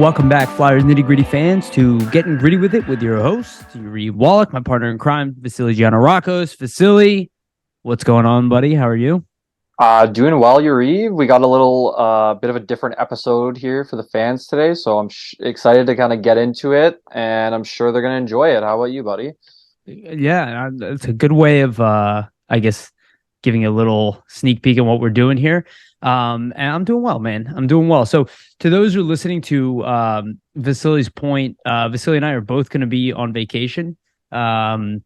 Welcome back, Flyers Nitty Gritty fans, to Getting Gritty with It with your host, Yariv, Wolok, my partner in crime, Vasili Gianarakos. Vasili, what's going on, buddy? How are you? Doing well, Yariv. We got a little bit of a different episode here for the fans today, so I'm excited to kind of get into it, and I'm sure they're going to enjoy it. How about you, buddy? Yeah, it's a good way of, I guess, giving a little sneak peek at what we're doing here. And I'm doing well, man. I'm doing well. So, to those who are listening to Vasili's point, Vasili and I are both going to be on vacation. We're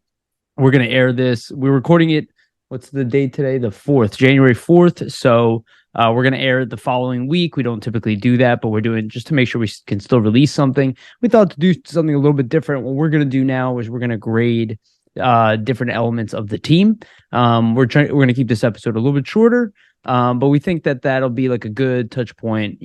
going to air this. We're recording it. What's the date today? The 4th, January 4th. So, we're going to air it the following week. We don't typically do that, but we're doing just to make sure we can still release something. We thought to do something a little bit different. What we're going to do now is we're going to grade different elements of the team. We're going to keep this episode a little bit shorter, but we think that that'll be like a good touch point,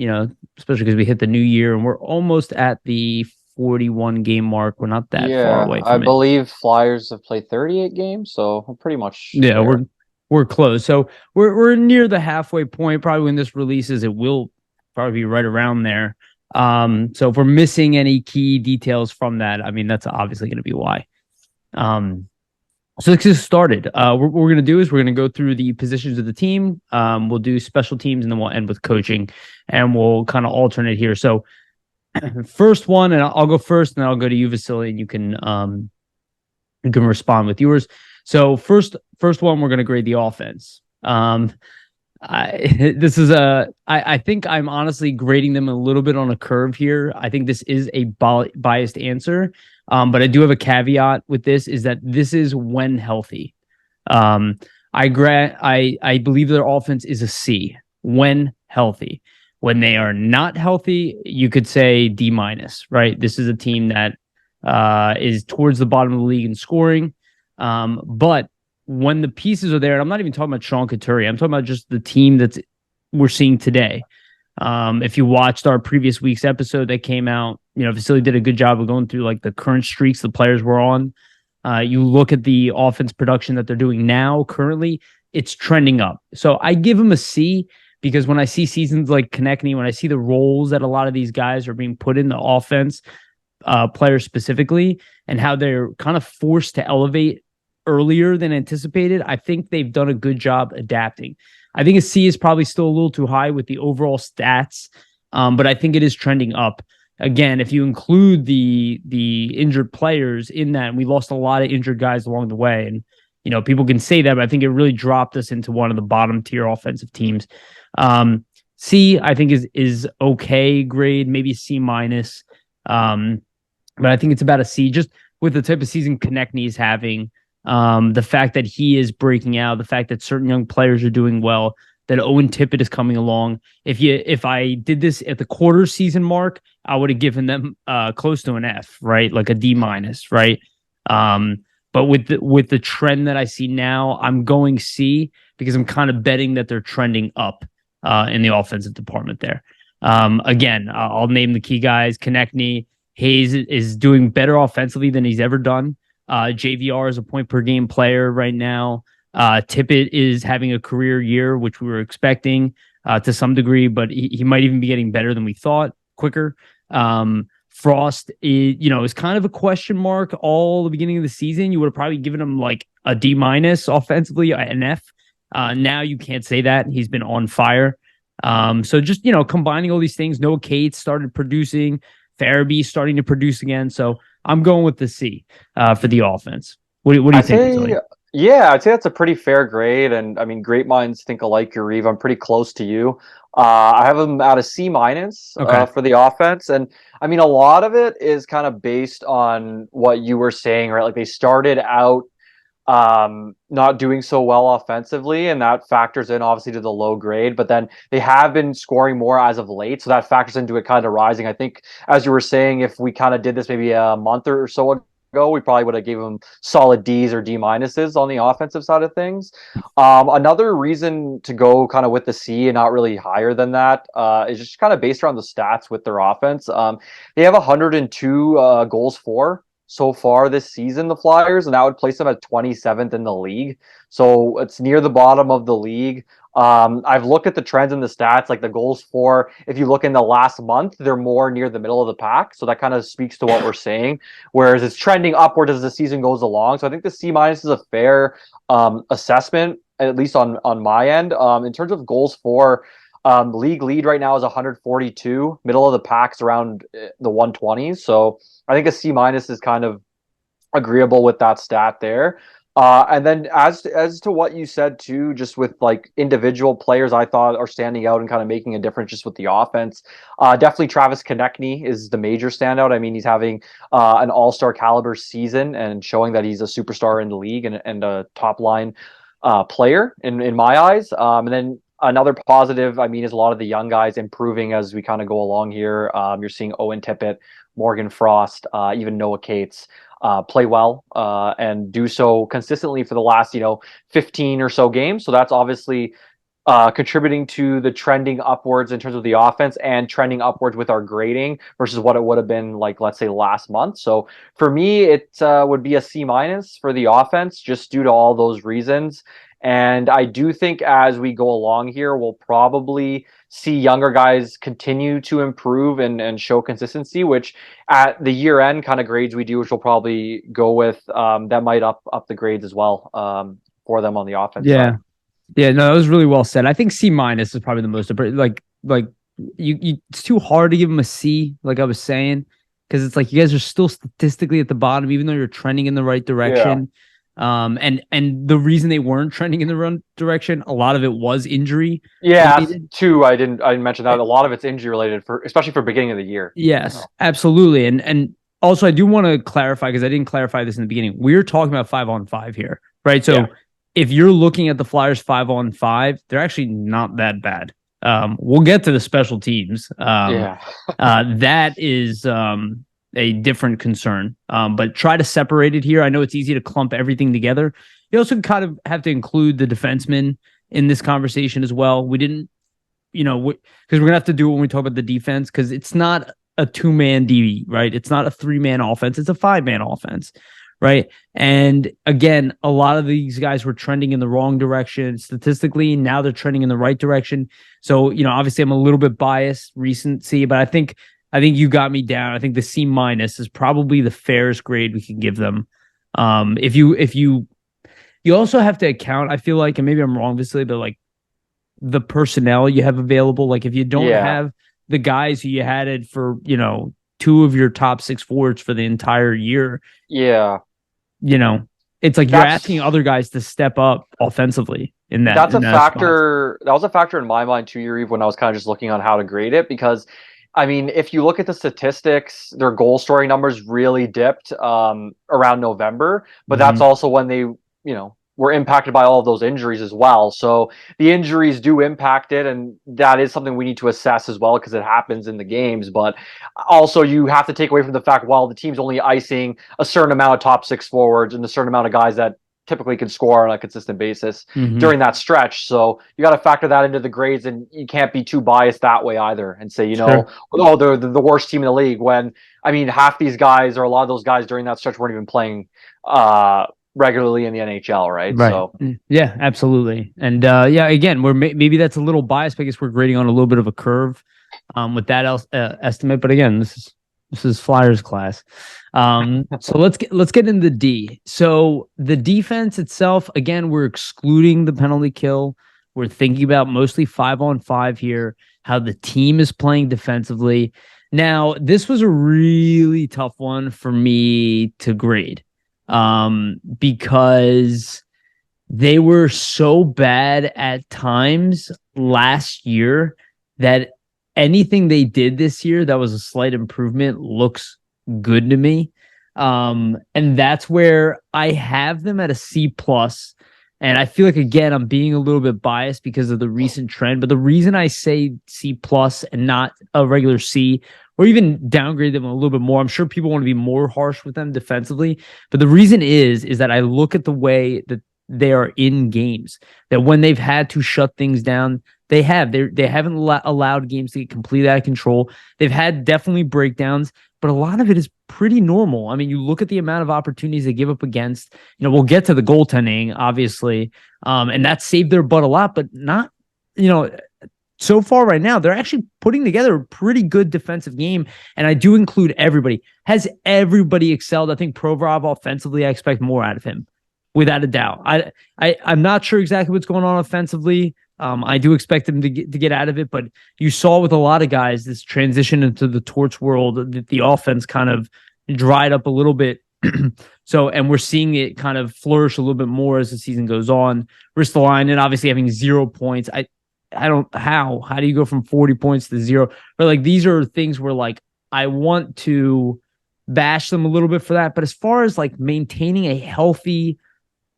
especially because we hit the new year and we're almost at the 41 game mark. We're not that far away I from it. believe Flyers have played 38 games, so we're pretty much Yeah, there. we're close. So we're near the halfway point. Probably when this releases, it will probably be right around there. So if we're missing any key details from that, I mean, that's obviously going to be why. So let's get started. What we're going to do is we're going to go through the positions of the team. We'll do special teams and then we'll end with coaching and we'll kind of alternate here. So first one, and I'll go first and then I'll go to you, Vasili, and you can respond with yours. So first one, we're going to grade the offense. I think I'm honestly grading them a little bit on a curve here. I think this is a biased answer. But I do have a caveat with this is that this is when healthy. I believe their offense is a C when healthy. When they are not healthy, you could say D minus, right? This is a team that is towards the bottom of the league in scoring. But when the pieces are there, and I'm not even talking about Sean Couturier, I'm talking about just the team we're seeing today. If you watched our previous week's episode that came out, Vasili did a good job of going through like the current streaks the players were on. You look at the offense production that they're doing now, currently, it's trending up. So I give them a C because when I see seasons like Konechny, when I see the roles that a lot of these guys are being put in the offense, players specifically, and how they're kind of forced to elevate earlier than anticipated, I think they've done a good job adapting. I think a C is probably still a little too high with the overall stats, but I think it is trending up. Again, if you include the injured players in that, and we lost a lot of injured guys along the way, and people can say that, but I think it really dropped us into one of the bottom tier offensive teams. C, I think is okay grade, maybe C minus, but I think it's about a C just with the type of season Konechny is having. The fact that he is breaking out, the fact that certain young players are doing well, that Owen Tippett is coming along. If I did this at the quarter season mark, I would have given them close to an F, right? Like a D minus, right? But with the trend that I see now, I'm going C because I'm kind of betting that they're trending up in the offensive department there. Again, I'll name the key guys. Konechny, Hayes is doing better offensively than he's ever done. JVR is a point per game player right now. Tippett is having a career year, which we were expecting to some degree, but he might even be getting better than we thought, quicker. Frost is kind of a question mark all the beginning of the season. You would have probably given him like a D minus offensively, an F. Now you can't say that. He's been on fire. So just, combining all these things, Noah Cates started producing, Farabee starting to produce again. So I'm going with the C for the offense. What do you think? Yeah, I'd say that's a pretty fair grade. And I mean, great minds think alike, Yariv. I'm pretty close to you. I have them at a C minus for the offense. And I mean, a lot of it is kind of based on what you were saying, right? Like they started out not doing so well offensively, and that factors in obviously to the low grade, but then they have been scoring more as of late, so that factors into it kind of rising. I think, as you were saying, if we kind of did this maybe a month or so ago, we probably would have given them solid D's or D minuses on the offensive side of things. Another reason to go kind of with the C and not really higher than that is just kind of based around the stats with their offense. They have 102 goals for so far this season, the Flyers, and that would place them at 27th in the league. So it's near the bottom of the league. I've looked at the trends in the stats, like the goals for, if you look in the last month, they're more near the middle of the pack. So that kind of speaks to what we're saying. Whereas it's trending upward as the season goes along. So I think the C minus is a fair assessment, at least on my end. In terms of goals for, league lead right now is 142. Middle of the pack's around the 120s. So I think a C minus is kind of agreeable with that stat there. And then as to what you said too, just with like individual players, I thought are standing out and kind of making a difference just with the offense. Definitely Travis Konechny is the major standout. I mean, he's having an all-star caliber season and showing that he's a superstar in the league and a top line player in my eyes. And then another positive, I mean, is a lot of the young guys improving as we kind of go along here. You're seeing Owen Tippett, Morgan Frost, even Noah Cates play well and do so consistently for the last 15 or so games. So that's obviously contributing to the trending upwards in terms of the offense and trending upwards with our grading versus what it would have been like, let's say, last month. So for me, it would be a C minus for the offense just due to all those reasons. And I do think as we go along here, we'll probably see younger guys continue to improve and show consistency, which at the year end kind of grades we do, which we'll probably go with, that might up the grades as well for them on the offense side. Yeah, no, that was really well said. I think C minus is probably the most like you it's too hard to give them a C, like I was saying, because it's like you guys are still statistically at the bottom, even though you're trending in the right direction. And the reason they weren't trending in the right direction, a lot of it was injury. Yeah, too. I didn't mention that. A lot of it's injury related especially for beginning of the year. Yes, absolutely. And also I do want to clarify, because I didn't clarify this in the beginning. We're talking about 5-on-5 here, right? So if you're looking at the Flyers 5-on-5, they're actually not that bad. We'll get to the special teams. That is a different concern. But try to separate it here. I know it's easy to clump everything together. You also kind of have to include the defensemen in this conversation as well. We didn't, because we're going to have to do it when we talk about the defense, because it's not a 2-man D, right? It's not a 3-man offense. It's a 5-man offense, right? And again, a lot of these guys were trending in the wrong direction statistically. Now they're trending in the right direction. So, obviously I'm a little bit biased recency, but I think you got me down. I think the C minus is probably the fairest grade we can give them. If you also have to account, I feel like, and maybe I'm wrong, Vasili, but like the personnel you have available, like if you don't have the guys who you had it for, 2 of your top 6 forwards for the entire year. Yeah. It's like you're asking other guys to step up offensively in that. That's a factor. That was a factor in my mind too, Yariv, when I was kind of just looking on how to grade it, because I mean, if you look at the statistics, their goal scoring numbers really dipped around November, but that's also when they, were impacted by all of those injuries as well. So the injuries do impact it, and that is something we need to assess as well, because it happens in the games. But also you have to take away from the fact, while the team's only icing a certain amount of top 6 forwards and a certain amount of guys that typically can score on a consistent basis during that stretch. So you got to factor that into the grades, and you can't be too biased that way either and say, oh, they're the worst team in the league, when, I mean, half these guys, or a lot of those guys during that stretch, weren't even playing regularly in the NHL, right? So yeah, absolutely. And again, maybe that's a little biased because we're grading on a little bit of a curve with that estimate. But again, this is Flyers class. So let's get into the D. So the defense itself, again, we're excluding the penalty kill. We're thinking about mostly 5-on-5 here, how the team is playing defensively. Now, this was a really tough one for me to grade because they were so bad at times last year that anything they did this year that was a slight improvement looks good to me. And that's where I have them at a C+. And I feel like, again, I'm being a little bit biased because of the recent trend. But the reason I say C+ and not a regular C, or even downgrade them a little bit more, I'm sure people want to be more harsh with them defensively. But the reason is that I look at the way that they are in games, that when they've had to shut things down, they haven't allowed games to get completely out of control. They've had definitely breakdowns, but a lot of it is pretty normal. I mean, you look at the amount of opportunities they give up against, we'll get to the goaltending, obviously, and that saved their butt a lot, but not you know, so far right now, they're actually putting together a pretty good defensive game. And I do include everybody. Has everybody excelled? I think Provorov offensively, I expect more out of him, without a doubt. I'm not sure exactly what's going on offensively. I do expect him to get out of it, but you saw with a lot of guys this transition into the torch world that the offense kind of dried up a little bit. So, and we're seeing it kind of flourish a little bit more as the season goes on. Ristolainen obviously having 0 points. I don't how do you go from 40 points to 0? But like these are things where like I want to bash them a little bit for that. But as far as like maintaining a healthy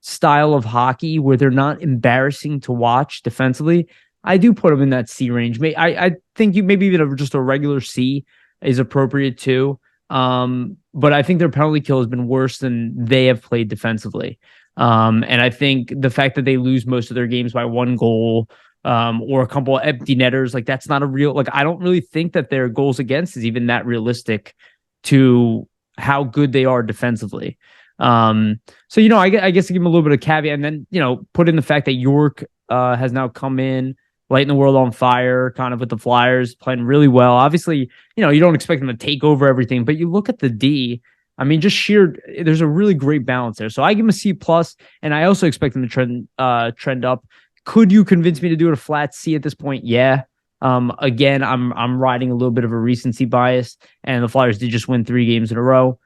style of hockey where they're not embarrassing to watch defensively, I do put them in that C range. I think you maybe even just a regular C is appropriate too. But I think their penalty kill has been worse than they have played defensively. And I think the fact that they lose most of their games by 1 goal, or a couple of empty netters, like that's not a real, like, I don't really think that their goals against is even that realistic to how good they are defensively. So, I guess to give them a little bit of caveat and then, put in the fact that York, has now come in, lighting the world on fire, kind of with the Flyers playing really well. Obviously, you don't expect them to take over everything, but you look at the D, I mean, there's a really great balance there. So I give them a C plus, and I also expect them to trend up. Could you convince me to do it a flat C at this point? Yeah. Again, I'm riding a little bit of a recency bias, and the Flyers did just win 3 games in a row.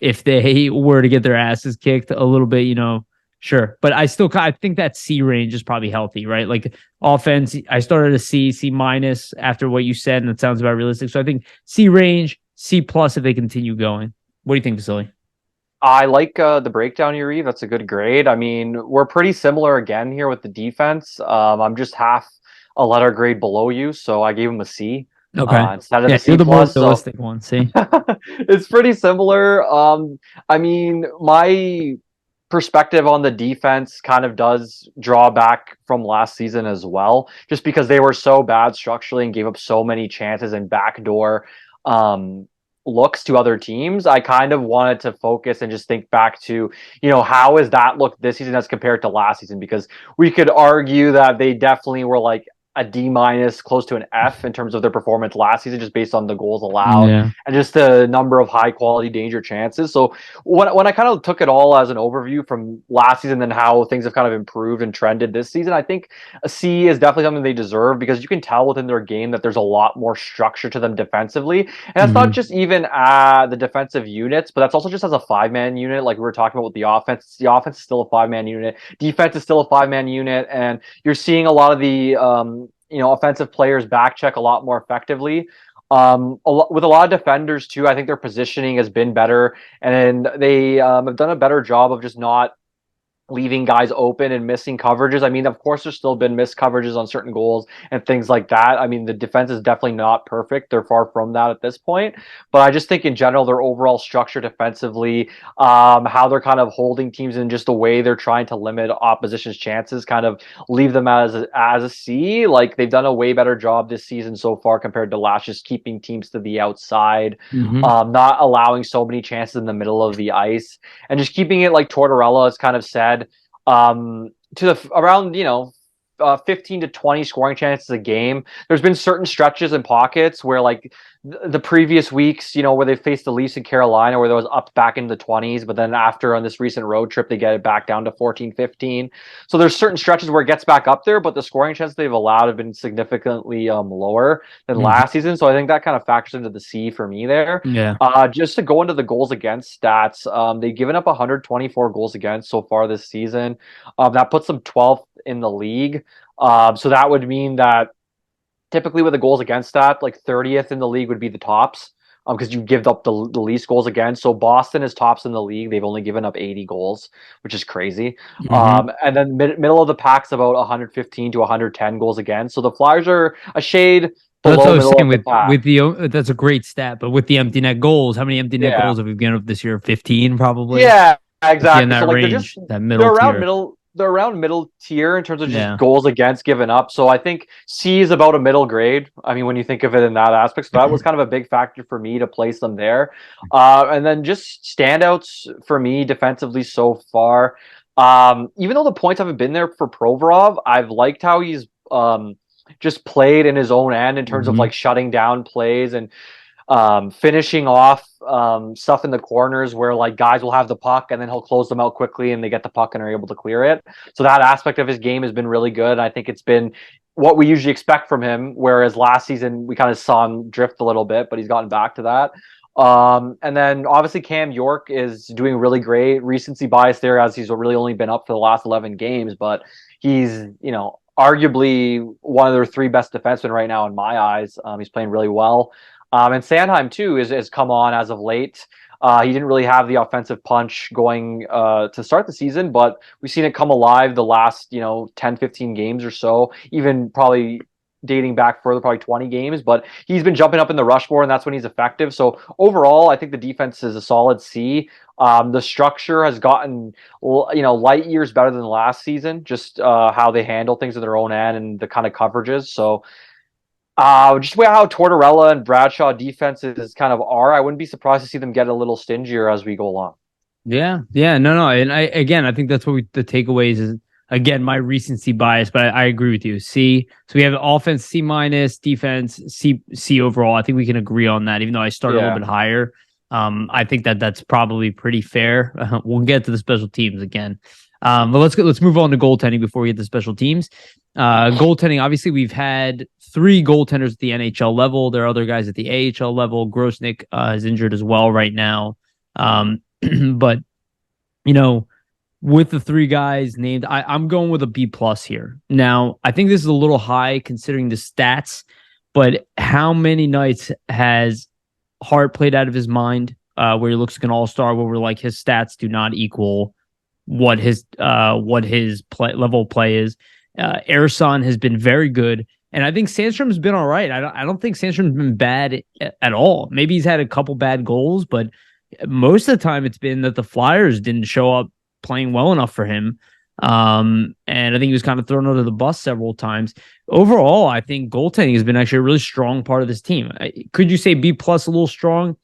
If they were to get their asses kicked a little bit, sure. But I think that C range is probably healthy, right? Like offense, I started a C minus after what you said, and it sounds about realistic. So I think C range, C plus if they continue going. What do you think, Vasili? I like the breakdown, Yariv. That's a good grade. I mean, we're pretty similar again here with the defense. I'm just half a letter grade below you, so I gave him a C Okay. instead of Yeah, the C you're the more plus. realistic one. See? It's pretty similar. I mean, my perspective on the defense kind of does draw back from last season as well, just because they were so bad structurally and gave up so many chances and backdoor looks to other teams. I kind of wanted to focus and just think back to, how has that looked this season as compared to last season? Because we could argue that they definitely were like a D minus, close to an F in terms of their performance last season, just based on the goals allowed and just the number of high quality danger chances. So when I kind of took it all as an overview from last season and how things have kind of improved and trended this season, I think a C is definitely something they deserve, because you can tell within their game that there's a lot more structure to them defensively. And that's not just even the defensive units, but that's also just as a 5-man unit. Like we were talking about with the offense is still a 5-man unit. Defense is still a 5-man unit. And you're seeing a lot of the, offensive players back check a lot more effectively. With a lot of defenders too, I think their positioning has been better, and they have done a better job of just not leaving guys open and missing coverages. I mean, of course, there's still been missed coverages on certain goals and things like that. I mean, the defense is definitely not perfect. They're far from that at this point. But I just think in general, their overall structure defensively, how they're kind of holding teams in just the way they're trying to limit opposition's chances, kind of leave them as a C. Like they've done a way better job this season so far compared to last, just keeping teams to the outside, not allowing so many chances in the middle of the ice, and just keeping it like Tortorella has kind of said, to the around 15 to 20 scoring chances a game. There's been certain stretches and pockets where like the previous weeks, where they faced the Leafs in Carolina, where there was up back into the 20s, but then after on this recent road trip, they get it back down to 14, 15. So there's certain stretches where it gets back up there, but the scoring chances they've allowed have been significantly lower than last season. So I think that kind of factors into the C for me there. Yeah. Just to go into the goals against stats, they've given up 124 goals against so far this season. That puts them 12th in the league. So that would mean that typically with the goals against stat, like 30th in the league would be the tops, because you give up the least goals against. So Boston is tops in the league. They've only given up 80 goals, which is crazy. And then middle of the pack's about 115 to 110 goals against. So the Flyers are a shade below that's what I was saying with the that's a great stat, but with the empty net goals, how many empty net goals have we given up this year? 15 probably. Yeah, exactly. In that so like range, that middle they're around tier. they're around middle tier in terms of just goals against given up. So I think C is about a middle grade. I mean, when you think of it in that aspect, so that was kind of a big factor for me to place them there. And then just standouts for me defensively so far. Even though the points haven't been there for Provorov, I've liked how he's just played in his own end in terms of Hmm. like shutting down plays and finishing off stuff in the corners where like guys will have the puck and then he'll close them out quickly and they get the puck and are able to clear it. So that aspect of his game has been really good. I think it's been what we usually expect from him, whereas last season we kind of saw him drift a little bit, but he's gotten back to that. And then obviously Cam York is doing really great. Recency bias there, as he's really only been up for the last 11 games, but he's, arguably one of their three best defensemen right now in my eyes. He's playing really well. And Sandheim too has come on as of late. He didn't really have the offensive punch going to start the season, but we've seen it come alive the last 10, 15 games or so, even probably dating back further, probably 20 games. But he's been jumping up in the rush more, and that's when he's effective. So overall, I think the defense is a solid C. The structure has gotten light years better than last season, just how they handle things in their own end and the kind of coverages. So just how Tortorella and Bradshaw defenses kind of are, I wouldn't be surprised to see them get a little stingier as we go along. Yeah, no, and I think that's what the takeaways is. Again, my recency bias, but I agree with you. C. So we have offense C minus, defense C overall. I think we can agree on that. Even though I started a little bit higher, I think that's probably pretty fair. We'll get to the special teams again, but let's move on to goaltending before we get to special teams. Goaltending, obviously, we've had 3 goaltenders at the NHL level. There are other guys at the AHL level. Grosnick is injured as well right now. But with the 3 guys named, I'm going with a B plus here. Now, I think this is a little high considering the stats, but how many nights has Hart played out of his mind, where he looks like an all-star, where we're like his stats do not equal what his level of play is. Ersan has been very good. And I think Sandstrom's been all right. I don't think Sandstrom's been bad at all. Maybe he's had a couple bad goals, but most of the time it's been that the Flyers didn't show up playing well enough for him. And I think he was kind of thrown under the bus several times. Overall, I think goaltending has been actually a really strong part of this team. Could you say B plus a little strong?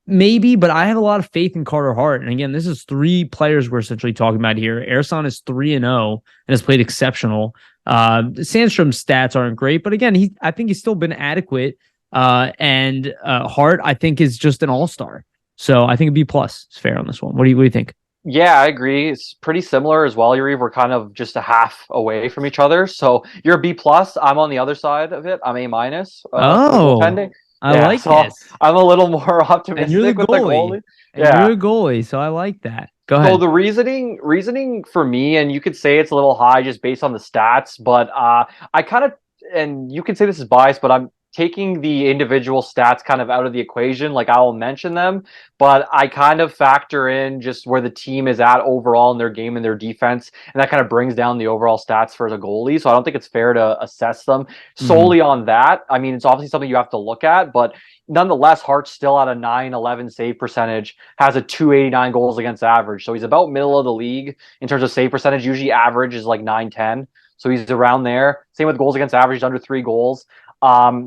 Maybe, but I have a lot of faith in Carter Hart. And again, this is 3 players we're essentially talking about here. Ersan is 3-0 and has played exceptional. Sandstrom's stats aren't great, but again, I think he's still been adequate. And Hart, I think, is just an all-star. So I think a B plus is fair on this one. What do you think? Yeah, I agree. It's pretty similar as well, Yariv. We're kind of just a half away from each other. So you're a B plus. I'm on the other side of it. I'm A minus for goaltending. I like this. I'm a little more optimistic And you're the with the goalie. And you're the goalie, so I like that. Go ahead. So the reasoning for me, and you could say it's a little high just based on the stats, but I kind of, and you can say this is biased, but I'm taking the individual stats kind of out of the equation. Like I will mention them, but I kind of factor in just where the team is at overall in their game and their defense, and that kind of brings down the overall stats for the goalie. So I don't think it's fair to assess them solely on that. I mean, it's obviously something you have to look at, but nonetheless, Hart's still at a 911 save percentage, has a 289 goals against average. So he's about middle of the league in terms of save percentage. Usually average is like 910. So he's around there. Same with goals against average, he's under 3 goals.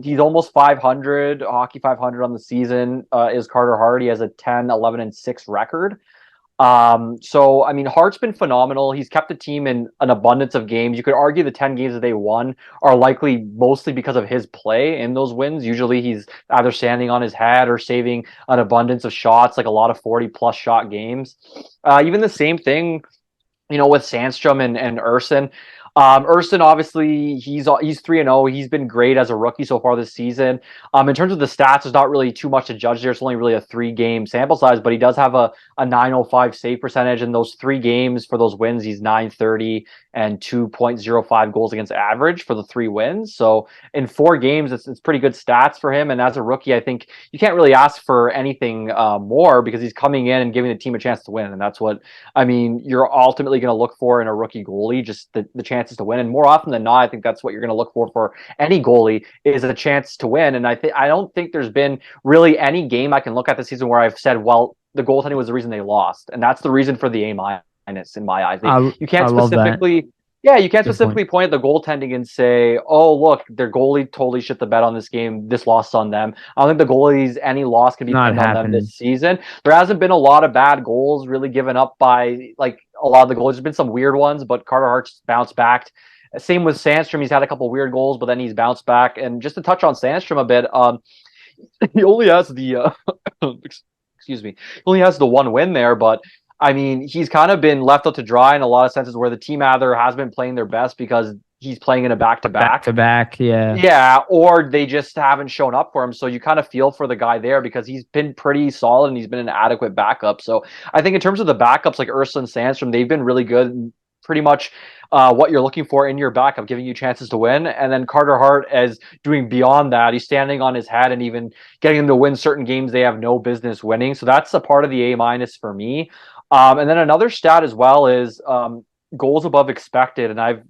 He's almost 500, hockey 500 on the season, is Carter Hart. He has a 10, 11, and 6 record. So, I mean, Hart's been phenomenal. He's kept the team in an abundance of games. You could argue the 10 games that they won are likely mostly because of his play in those wins. Usually he's either standing on his head or saving an abundance of shots, like a lot of 40-plus shot games. Even the same thing, with Sandstrom and Ersan. Ersan, obviously, he's 3-0. He's been great as a rookie so far this season. In terms of the stats, there's not really too much to judge there. It's only really a 3-game sample size, but he does have a 905 save percentage. In those 3 games for those wins, he's 930 and 2.05 goals against average for the 3 wins. So in 4 games, it's pretty good stats for him. And as a rookie, I think you can't really ask for anything more because he's coming in and giving the team a chance to win. And that's what, you're ultimately going to look for in a rookie goalie, just the chances to win. And more often than not, I think that's what you're going to look for any goalie is a chance to win. And I don't think there's been really any game I can look at this season where I've said, well, the goaltending was the reason they lost. And that's the reason for the A minus in my eyes. You can't specifically Yeah, you can't Good point. specifically point at the goaltending and say, "Oh, look, their goalie totally shit the bed on this game. This loss on them." I don't think the goalies any loss can be Not pinned on them happening. this season. There hasn't been a lot of bad goals really given up by like a lot of the goals. There's been some weird ones, but Carter Hart's bounced back. Same with Sandstrom. He's had a couple weird goals, but then he's bounced back. And just to touch on Sandstrom a bit, he only has the excuse me, he only has the one win there, but I mean, he's kind of been left out to dry in a lot of senses where the team either has been playing their best because he's playing in a back to Back to back. back, yeah. Yeah, or they just haven't shown up for him. So you kind of feel for the guy there because he's been pretty solid and he's been an adequate backup. So I think in terms of the backups like Ursula and Sandstrom, they've been really good. Pretty much what you're looking for in your backup, giving you chances to win. And then Carter Hart as doing beyond that. He's standing on his head and even getting them to win certain games they have no business winning. So that's a part of the A minus for me. And then another stat as well is goals above expected. And I've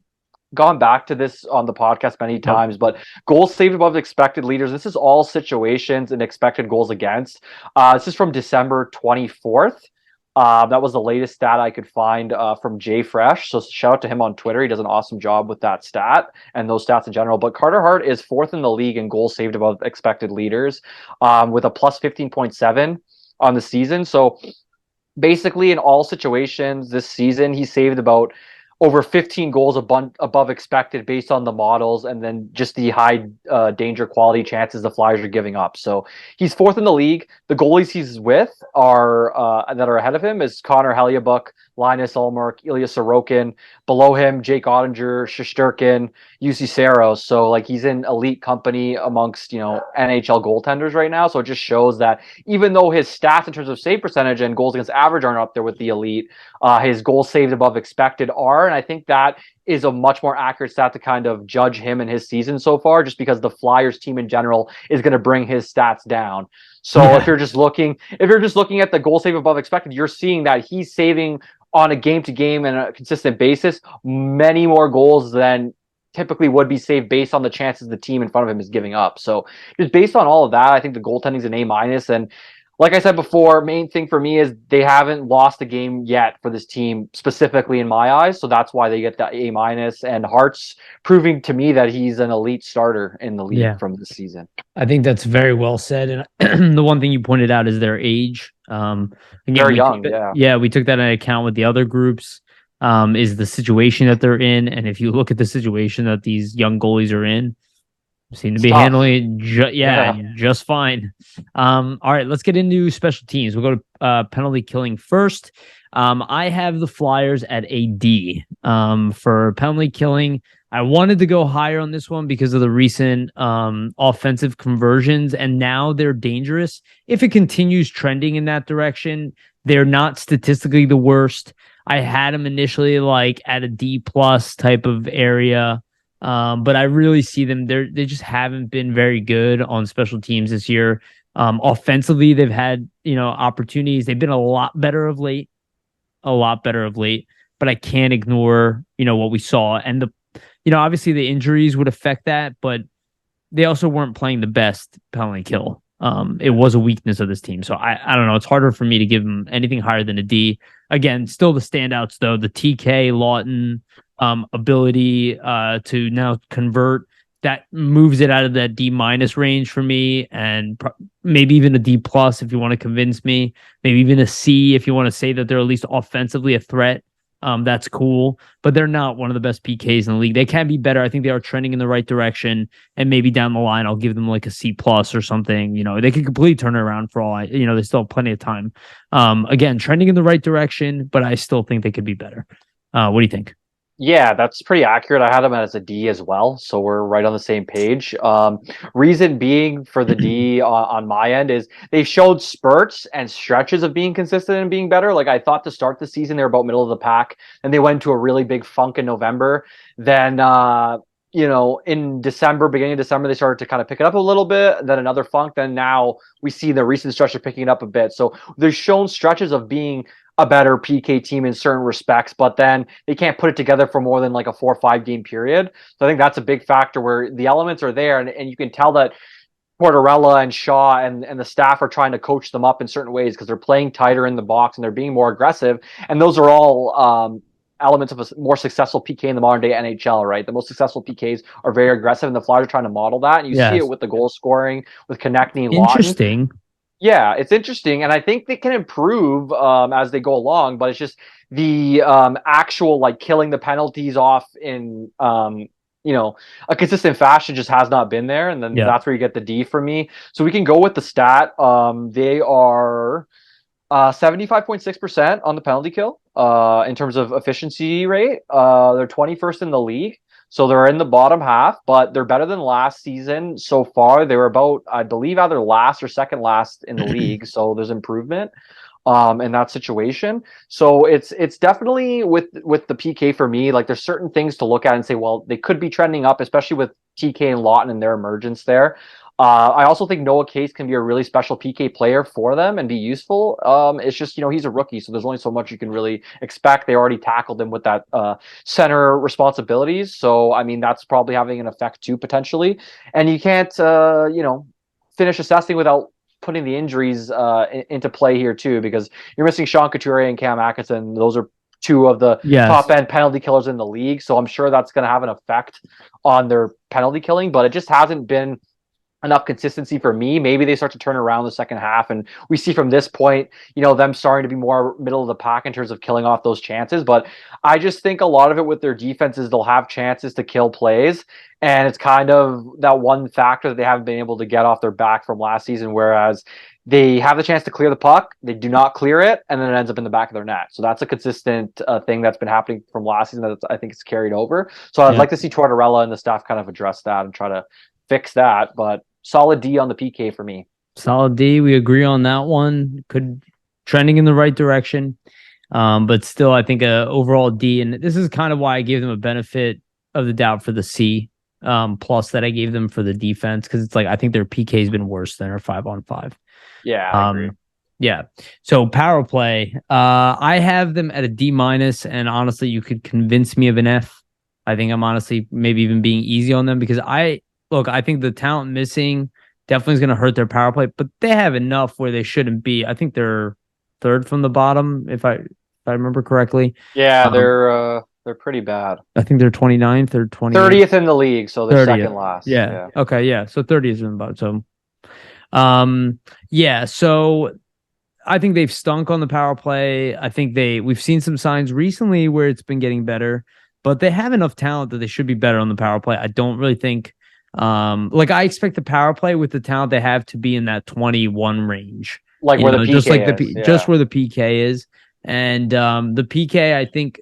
gone back to this on the podcast many times, but goals saved above expected leaders. This is all situations and expected goals against. This is from December 24th. That was the latest stat I could find from Jay Fresh. So shout out to him on Twitter. He does an awesome job with that stat and those stats in general. But Carter Hart is fourth in the league in goals saved above expected leaders with a plus 15.7 on the season. So basically in all situations this season, he saved about over 15 goals above expected based on the models and then just the high danger quality chances the Flyers are giving up. So he's fourth in the league. The goalies he's with are that are ahead of him is Connor Hellebuyck, Linus Ullmark, Ilya Sorokin. Below him, Jake Ottinger, Shesterkin, UC Saros. So like he's in elite company amongst NHL goaltenders right now. So it just shows that even though his stats in terms of save percentage and goals against average aren't up there with the elite, his goals saved above expected are. And I think that is a much more accurate stat to kind of judge him and his season so far, just because the Flyers team in general is going to bring his stats down. So if you're just looking at the goal save above expected, you're seeing that he's saving on a game to game and a consistent basis many more goals than typically would be saved based on the chances the team in front of him is giving up. So just based on all of that, I think the goaltending is an A minus. And like I said before, main thing for me is they haven't lost a game yet for this team, specifically in my eyes. So that's why they get that A minus. And Hart's proving to me that he's an elite starter in the league from this season. I think that's very well said. And the one thing you pointed out is their age. Again, very young, we took that into account with the other groups. Is the situation that they're in, and if you look at the situation that these young goalies are in, seem to be handling it just fine. All right, let's get into special teams. We'll go to penalty killing first. I have the Flyers at a D for penalty killing. I wanted to go higher on this one because of the recent offensive conversions, and now they're dangerous. If it continues trending in that direction, they're not statistically the worst. I had them initially like at a D plus type of area. But I really see them. They just haven't been very good on special teams this year. Offensively, they've had opportunities. They've been a lot better of late. But I can't ignore what we saw, and obviously the injuries would affect that, but they also weren't playing the best penalty kill. It was a weakness of this team, so I don't know. It's harder for me to give them anything higher than a D. Again, still the standouts though: the TK Lawton ability to now convert, that moves it out of that D minus range for me, and maybe even a D plus if you want to convince me, maybe even a C if you want to say that they're at least offensively a threat. That's cool, but they're not one of the best PKs in the league. They can be better. I think they are trending in the right direction, and maybe down the line I'll give them like a C plus or something. They could completely turn it around for all they still have plenty of time. Again, trending in the right direction, but I still think they could be better. What do you think? Yeah, that's pretty accurate. I had them as a D as well, so we're right on the same page. Reason being for the D on my end is they showed spurts and stretches of being consistent and being better. Like I thought to start the season, they were about middle of the pack, and they went to a really big funk in November. Then, in December, beginning of December, they started to kind of pick it up a little bit. Then another funk. Then now we see the recent stretch of picking it up a bit. So they've shown stretches of being a better PK team in certain respects, but then they can't put it together for more than like a 4 or 5 game period. So I think that's a big factor where the elements are there, and you can tell that Tortorella and Shaw and the staff are trying to coach them up in certain ways because they're playing tighter in the box and they're being more aggressive. And those are all elements of a more successful PK in the modern day NHL, right? The most successful PKs are very aggressive, and the Flyers are trying to model that. And you see it with the goal scoring, with Konechny and Lawton. Interesting. Yeah, it's interesting, and I think they can improve as they go along. But it's just the actual like killing the penalties off in a consistent fashion just has not been there, and then that's where you get the D for me. So we can go with the stat. They are 75.6% on the penalty kill in terms of efficiency rate. They're 21st in the league. So they're in the bottom half, but they're better than last season so far. They were about, I believe, either last or second last in the league. So there's improvement in that situation. So it's definitely with the PK for me. Like there's certain things to look at and say, well, they could be trending up, especially with TK and Lawton and their emergence there. I also think Noah Case can be a really special PK player for them and be useful. It's just, he's a rookie, so there's only so much you can really expect. They already tackled him with that center responsibilities. So, I mean, that's probably having an effect too, potentially. And you can't, finish assessing without putting the injuries into play here too, because you're missing Sean Couturier and Cam Atkinson. Those are two of the top end penalty killers in the league. So I'm sure that's going to have an effect on their penalty killing, but it just hasn't been enough consistency for me. Maybe they start to turn around the second half, and we see from this point, them starting to be more middle of the pack in terms of killing off those chances. But I just think a lot of it with their defense is they'll have chances to kill plays, and it's kind of that one factor that they haven't been able to get off their back from last season, whereas they have the chance to clear the puck, they do not clear it, and then it ends up in the back of their net. So that's a consistent thing that's been happening from last season that I think it's carried over. So I'd like to see Tortorella and the staff kind of address that and try to fix that. But solid D on the PK for me. Solid D. We agree on that one. Trending in the right direction. But still, I think overall D. And this is kind of why I gave them a benefit of the doubt for the C plus that I gave them for the defense. Because it's like, I think their PK has been worse than their 5-on-5. Yeah, I agree. Yeah. So power play, I have them at a D minus. And honestly, you could convince me of an F. I think I'm honestly maybe even being easy on them because I think the talent missing definitely is going to hurt their power play, but they have enough where they shouldn't be. I think they're third from the bottom, if I remember correctly. Yeah, they're pretty bad. I think they're 29th or 30th in the league, so they're 30th. Second last. Yeah. Okay. Yeah. So 30th in the bottom. So, So I think they've stunk on the power play. I think we've seen some signs recently where it's been getting better, but they have enough talent that they should be better on the power play. I don't really think. I expect the power play with the talent they have to be in that 21 range, where the PK is. Just where the PK is, and the PK I think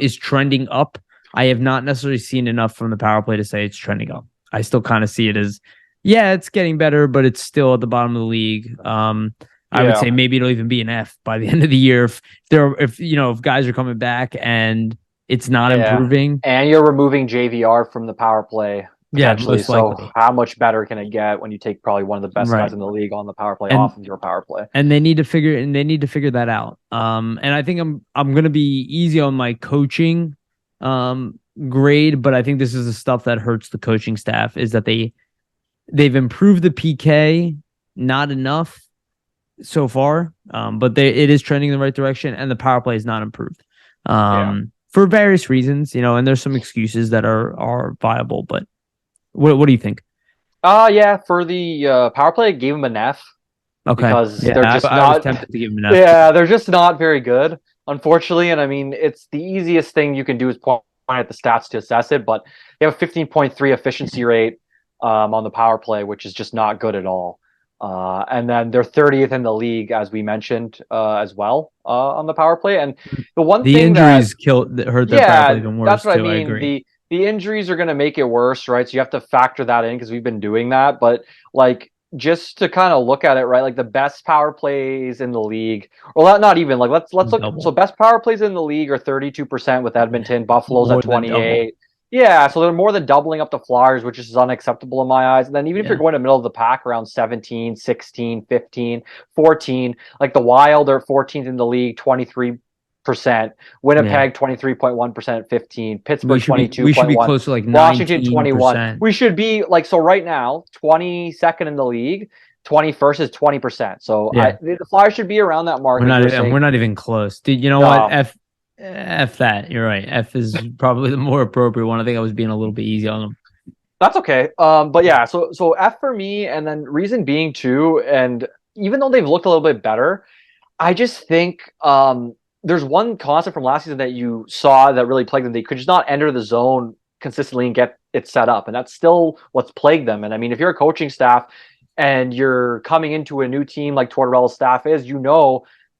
is trending up. I have not necessarily seen enough from the power play to say it's trending up. I still kind of see it as, it's getting better, but it's still at the bottom of the league. I would say maybe it'll even be an F by the end of the year if guys are coming back and it's not improving, and you're removing JVR from the power play. Yeah, so how much better can it get when you take probably one of the best guys in the league on the power play off of your power play? And they need to figure that out. And I think I'm gonna be easy on my coaching grade, but I think this is the stuff that hurts the coaching staff is that they've improved the PK, not enough so far. But it is trending in the right direction, and the power play is not improved. For various reasons, and there's some excuses that are viable, but what do you think? For the power play, I gave them an F. Okay. Because they're just not. I was tempted to give them an F. Yeah, they're just not very good, unfortunately. And I mean, it's the easiest thing you can do is point at the stats to assess it. But they have a 15.3 efficiency rate on the power play, which is just not good at all. And then they're 30th in the league, as we mentioned, as well on the power play. And the injuries hurt their power play even worse. That's what too, I mean. The injuries are going to make it worse, right? So you have to factor that in because we've been doing that. But just to kind of look at it, right? The best power plays in the league, or not even let's look. So best power plays in the league are 32% with Edmonton. Buffalo's at 28. Yeah, so they're more than doubling up the Flyers, which is unacceptable in my eyes. And then even if you're going to middle of the pack around 17, 16, 15, 14, the Wild are 14th in the league, 23%. Winnipeg 23.1% at 15. Pittsburgh 22.1. We should be close to Washington 21. We should be so right now 22nd in the league. 21st is 20%. So the Flyers should be around that mark. We're not even close. Dude, you know what? F that. You're right. F is probably the more appropriate one. I think I was being a little bit easy on them. That's okay. But yeah, so F for me, and then reason being too, and even though they've looked a little bit better, I just think there's one concept from last season that you saw that really plagued them. They could just not enter the zone consistently and get it set up, and that's still what's plagued them. And I mean, if you're a coaching staff and you're coming into a new team like Tortorella's staff is,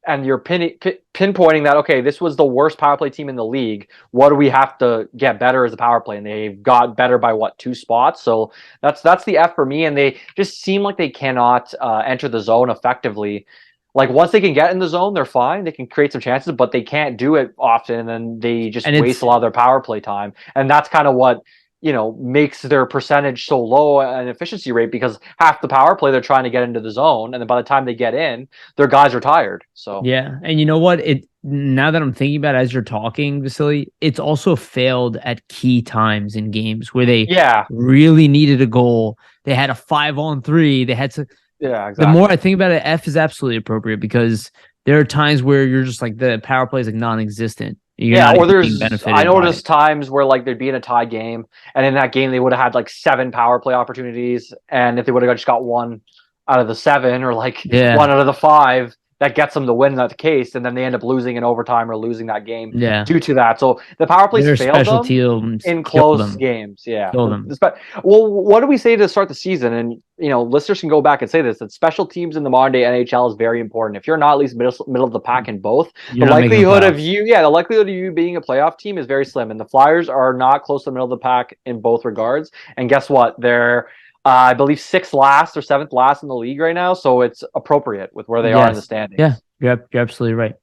and you're pinpointing that, okay, this was the worst power play team in the league. What do we have to get better as a power play? And they've got better by what, 2 spots? So that's the F for me. And they just seem like they cannot enter the zone effectively. Like once they can get in the zone, they're fine. They can create some chances, but they can't do it often, and they just waste a lot of their power play time. And that's kind of what makes their percentage so low and efficiency rate, because half the power play they're trying to get into the zone, and then by the time they get in, their guys are tired. So yeah, and you know what? Now that I'm thinking about it, as you're talking, Vasili, it's also failed at key times in games where they really needed a goal. They had a 5-on-3. They had to. Yeah, exactly. The more I think about it, F is absolutely appropriate, because there are times where you're just like the power play is like non-existent. Or I noticed times where like there'd be in a tie game, and in that game they would have had like 7 power play opportunities, and if they would have just got 1 out of the 7 or like 1 out of the 5, that gets them the win in that case, and then they end up losing in overtime or losing that game due to that. So the power plays failed them in close games. Yeah. Well, what do we say to start the season? And listeners can go back and say this: that special teams in the modern day NHL is very important. If you're not at least middle of the pack in both, the likelihood of you being a playoff team is very slim. And the Flyers are not close to the middle of the pack in both regards. And guess what? They're I believe 6th last or 7th last in the league right now, so it's appropriate with where they are in the standings. Yeah, you're absolutely right.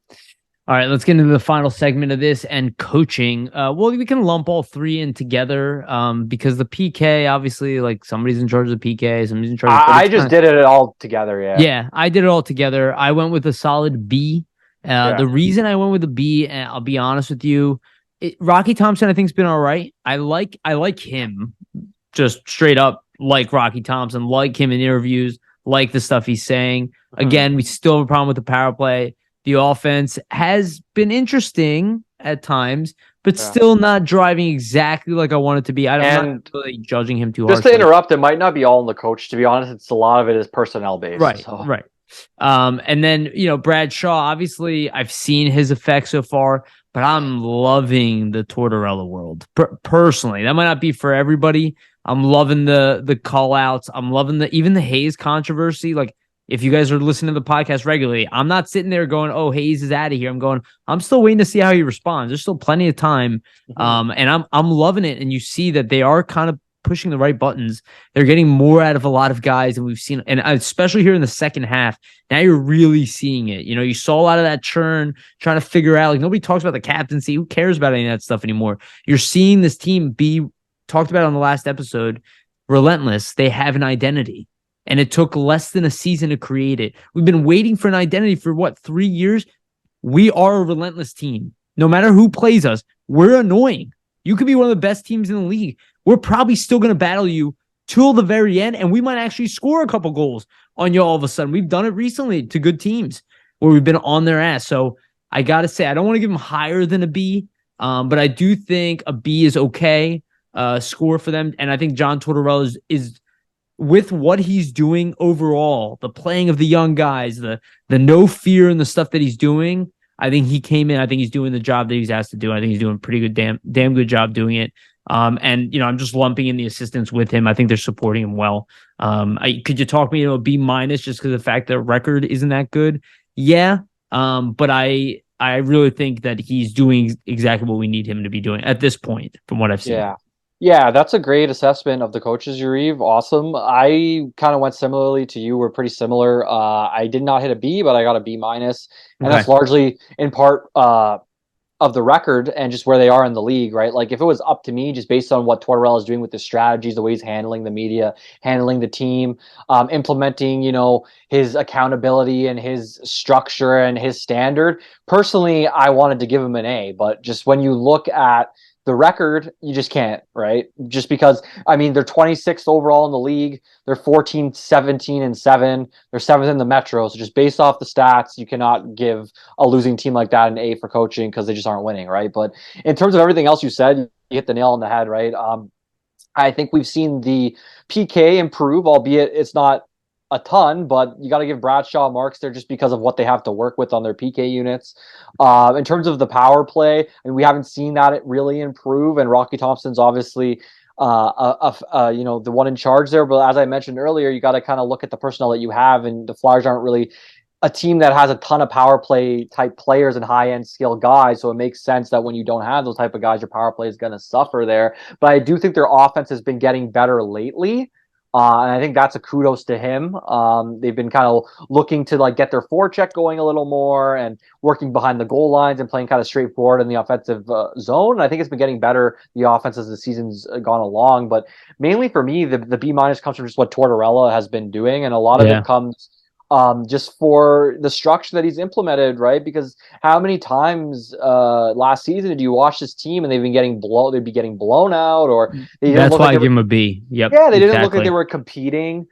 All right, let's get into the final segment of this and coaching. We can lump all 3 in together because the PK, obviously, like somebody's in charge of the PK, somebody's in charge of I just did it all together, Yeah, I did it all together. I went with a solid B. The reason I went with a B, and I'll be honest with you, Rocky Thompson I think's been all right. I like him, just straight up. Like Rocky Thompson, like him in interviews, like the stuff he's saying. Again, we still have a problem with the power play. The offense has been interesting at times, but still not driving exactly like I want it to be. I'm not really judging him too hard. Just to interrupt, it might not be all on the coach. To be honest, it's a lot of it is personnel based. Right, right. And then, Brad Shaw, obviously, I've seen his effects so far, but I'm loving the Tortorella world. Personally, that might not be for everybody. I'm loving the call outs. I'm loving even the Hayes controversy. Like, if you guys are listening to the podcast regularly, I'm not sitting there going, "Oh, Hayes is out of here." I'm still waiting to see how he responds. There's still plenty of time. And I'm loving it. And you see that they are kind of pushing the right buttons. They're getting more out of a lot of guys than we've seen. And especially here in the second half, now you're really seeing it. You saw a lot of that churn, trying to figure out, like, nobody talks about the captaincy. Who cares about any of that stuff anymore? You're seeing this team be talked about on the last episode, relentless. They have an identity, and it took less than a season to create it. We've been waiting for an identity for 3 years? We are a relentless team. No matter who plays us, we're annoying. You could be one of the best teams in the league. We're probably still going to battle you till the very end, and we might actually score a couple goals on you all of a sudden. We've done it recently to good teams where we've been on their ass. So I got to say, I don't want to give them higher than a B, but I do think a B is okay. Score for them. And I think John Tortorella is with what he's doing overall, the playing of the young guys, the no fear and the stuff that he's doing. I think he came in. I think he's doing the job that he's asked to do. I think he's doing a pretty good, damn good job doing it. And I'm just lumping in the assistants with him. I think they're supporting him well. Could you talk me a B minus just because of the fact that record isn't that good? Yeah. But I really think that he's doing exactly what we need him to be doing at this point, from what I've seen. Yeah, that's a great assessment of the coaches, Yariv. Awesome. I kind of went similarly to you. We're pretty similar. I did not hit a B, but I got a B minus, and that's largely in part of the record and just where they are in the league, right? Like, if it was up to me, just based on what Tortorella is doing with the strategies, the way he's handling the media, handling the team, implementing, his accountability and his structure and his standard. Personally, I wanted to give him an A, but just when you look at The record, you just can't, right? Just because, I mean, they're 26th overall in the league. They're 14, 17, and 7. They're 7th in the Metro. So just based off the stats, you cannot give a losing team like that an A for coaching because they just aren't winning, right? But in terms of everything else you said, you hit the nail on the head, right? I think we've seen the PK improve, albeit it's not a ton, but you got to give Bradshaw marks there just because of what they have to work with on their PK units. In terms of the power play, I mean, we haven't seen that really improve, and Rocky Thompson's obviously the one in charge there. But as I mentioned earlier, you got to kind of look at the personnel that you have, and the Flyers aren't really a team that has a ton of power play type players and high end skill guys. So it makes sense that when you don't have those type of guys, your power play is going to suffer there. But I do think their offense has been getting better lately. And I think that's a kudos to him. They've been kind of looking to like get their forecheck going a little more and working behind the goal lines and playing kind of straightforward in the offensive zone. And I think it's been getting better, the offense, as the season's gone along. But mainly for me, the B minus comes from just what Tortorella has been doing. And a lot of it comes just for the structure that he's implemented, right? Because how many times last season did you watch this team and they'd be getting blown out, or they didn't That's look why like I give him a B. Yep. yeah, they didn't look like they were competing.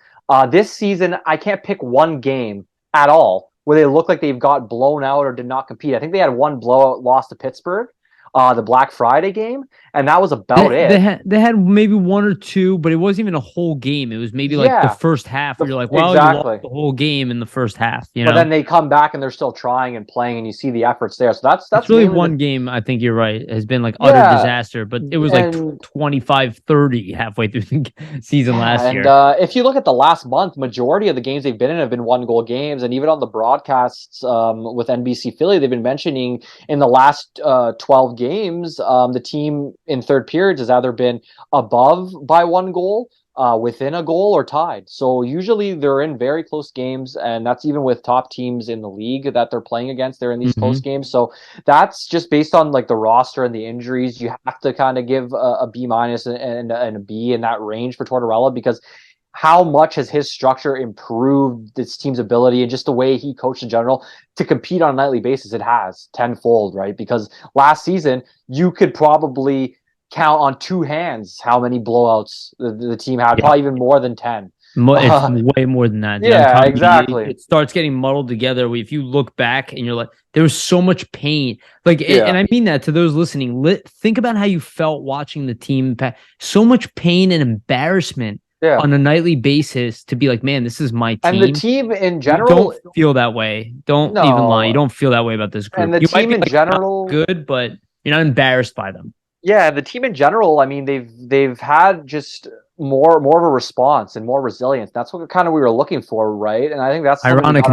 This season, I can't pick one game at all where they look like they've got blown out or did not compete. I think they had one blowout loss to Pittsburgh, the Black Friday game, and that was about it. They had maybe one or two, but it wasn't even a whole game. It was maybe like the first half where you're like, well, exactly. you lost the whole game in the first half. You know? But then they come back and they're still trying and playing, and you see the efforts there. So that's really one game. I think you're right. Has been like utter disaster, but it was like 25-30 halfway through the season last year. And if you look at the last month, majority of the games they've been in have been 1-goal games, and even on the broadcasts with NBC Philly, they've been mentioning in the last 12 games, the team in third periods has either been above by 1 goal, within a goal, or tied. So usually they're in very close games, and that's even with top teams in the league that they're playing against. They're in these close games. So that's just based on like the roster and the injuries. You have to kind of give a B minus and a B in that range for Tortorella, because how much has his structure improved this team's ability and just the way he coached in general to compete on a nightly basis? It has tenfold, right? Because last season, you could probably count on 2 hands how many blowouts the team had, probably even more than 10. It's way more than that. Yeah, exactly. It starts getting muddled together. If you look back and you're like, there was so much pain. And I mean that to those listening. Think about how you felt watching the team. So much pain and embarrassment on a nightly basis to be like, man, this is my team. And the team in general, you don't feel that way. Don't even lie. You don't feel that way about this group. And the team in general, good, but you're not embarrassed by them. Yeah, the team in general, I mean, they've had just more of a response and more resilience. That's what kind of we were looking for, right? And I think that's ironic.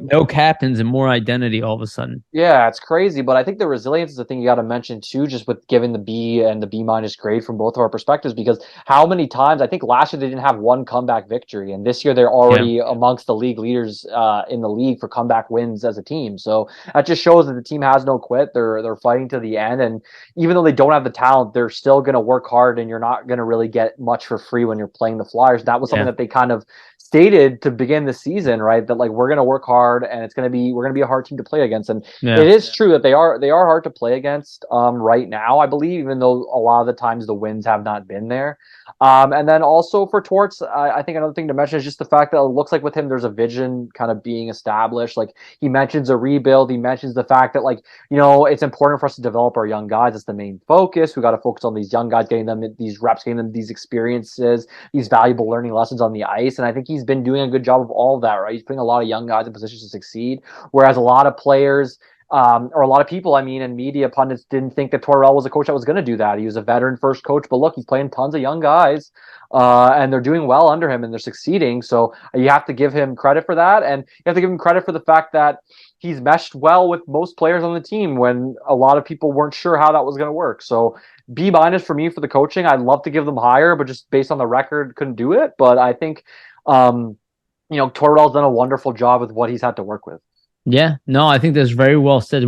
No captains and more identity all of a sudden. Yeah, it's crazy, but I think the resilience is the thing you got to mention too, just with giving the B and the B minus grade from both of our perspectives. Because how many times, I think last year they didn't have one comeback victory, and this year they're already amongst the league leaders in the league for comeback wins as a team. So that just shows that the team has no quit. They're fighting to the end, and even though they don't have the talent, they're still going to work hard, and you're not going to really get much for free when you're playing the Flyers. That was something that they kind of stated to begin the season, right? That like, we're going to work hard, and we're going to be a hard team to play against. And it is true that they are hard to play against right now, I believe, even though a lot of the times the wins have not been there. And then also for Torts, I think another thing to mention is just the fact that it looks like with him, there's a vision kind of being established. Like, he mentions a rebuild. He mentions the fact that, like, you know, it's important for us to develop our young guys. It's the main focus. We got to focus on these young guys, getting them these reps, getting them these experiences, these valuable learning lessons on the ice. And I think he's been doing a good job of all of that, right? He's putting a lot of young guys in positions to succeed, whereas a lot of players, or a lot of people, I mean, and media pundits didn't think that Tortorella was a coach that was going to do that. He was a veteran first coach, but look, he's playing tons of young guys, and they're doing well under him and they're succeeding. So you have to give him credit for that. And you have to give him credit for the fact that he's meshed well with most players on the team when a lot of people weren't sure how that was going to work. So B minus for me for the coaching. I'd love to give them higher, but just based on the record, couldn't do it. But I think, Tortorella's done a wonderful job with what he's had to work with. Yeah, no, I think that's very well said.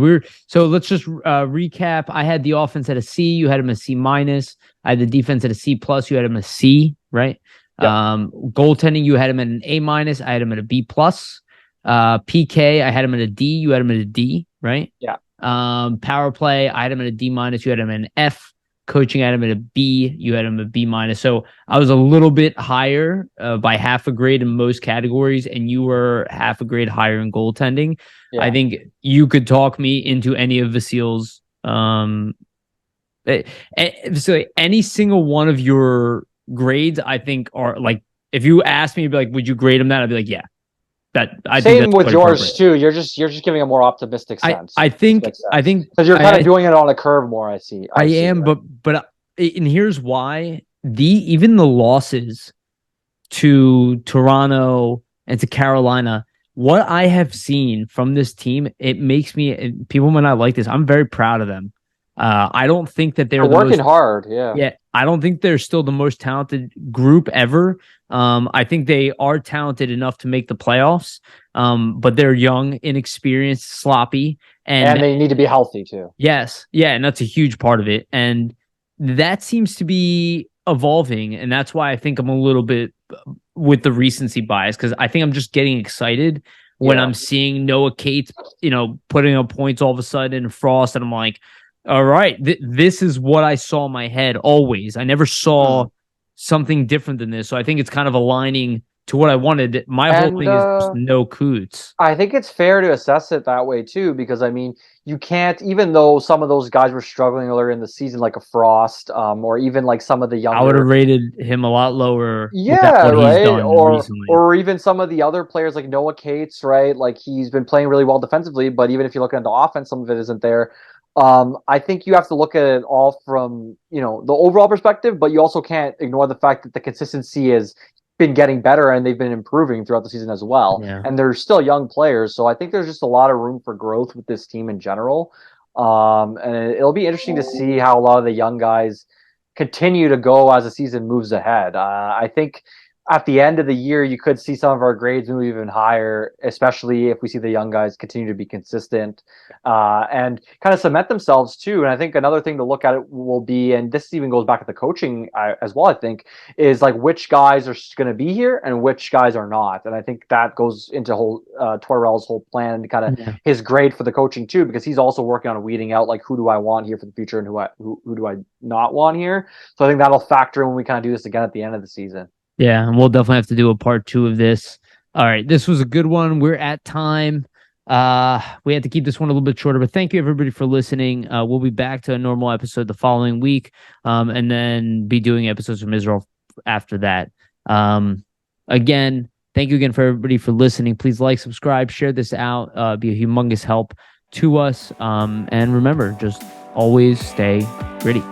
So let's just recap. I had the offense at a C. You had him a C minus. I had the defense at a C plus. You had him a C, right? Yep. Goaltending, you had him at an A minus. I had him at a B plus. PK, I had him at a D. You had him at a D, right? Yeah. Power play, I had him at a D minus. You had him at an F. coaching had him at a B. You had him a B minus. So I was a little bit higher by half a grade in most categories, and you were half a grade higher in goaltending. Yeah. I think you could talk me into any of Vasil's. So any single one of your grades, I think, are like, if you ask me, like, would you grade him that? I'd be like, yeah. Same with yours too. You're just giving a more optimistic sense. I think because you're kind of doing it on a curve more. I see. I am, right? but and here's why: even the losses to Toronto and to Carolina, what I have seen from this team, it makes me. People might not like this. I'm very proud of them. I don't think that they're working hard. Yeah. I don't think they're still the most talented group ever. I think they are talented enough to make the playoffs, but they're young, inexperienced, sloppy, and they need to be healthy too. Yes, yeah, and that's a huge part of it, and that seems to be evolving, and that's why I think I'm a little bit with the recency bias, because I think I'm just getting excited when I'm seeing Noah Cates, putting up points all of a sudden, Frost, and I'm like, all right, this is what I saw in my head always. I never saw something different than this. So I think it's kind of aligning to what I wanted. My whole thing is just no Coots. I think it's fair to assess it that way too, because I mean, you can't, even though some of those guys were struggling earlier in the season, like a Frost, or even like some of the younger. I would have rated him a lot lower. Yeah, right. Or even some of the other players like Noah Cates, right? Like he's been playing really well defensively, but even if you look at the offense, some of it isn't there. I think you have to look at it all from, the overall perspective, but you also can't ignore the fact that the consistency has been getting better and they've been improving throughout the season as well. Yeah. And they're still young players. So I think there's just a lot of room for growth with this team in general. And it'll be interesting to see how a lot of the young guys continue to go as the season moves ahead. I think at the end of the year, you could see some of our grades move even higher, especially if we see the young guys continue to be consistent and kind of cement themselves too. And I think another thing to look at it will be, and this even goes back to the coaching as well, I think, is like which guys are going to be here and which guys are not. And I think that goes into Torrell's whole plan and kind of his grade for the coaching too, because he's also working on weeding out like who do I want here for the future and who do I not want here. So I think that'll factor in when we kind of do this again at the end of the season. Yeah, and we'll definitely have to do a part 2 of this. All right, this was a good one. We're at time. We had to keep this one a little bit shorter, but thank you everybody for listening. We'll be back to a normal episode the following week, and then be doing episodes from Israel after that. Again, thank you again for everybody for listening. Please like, subscribe, share this out. Be a humongous help to us. And remember, just always stay gritty.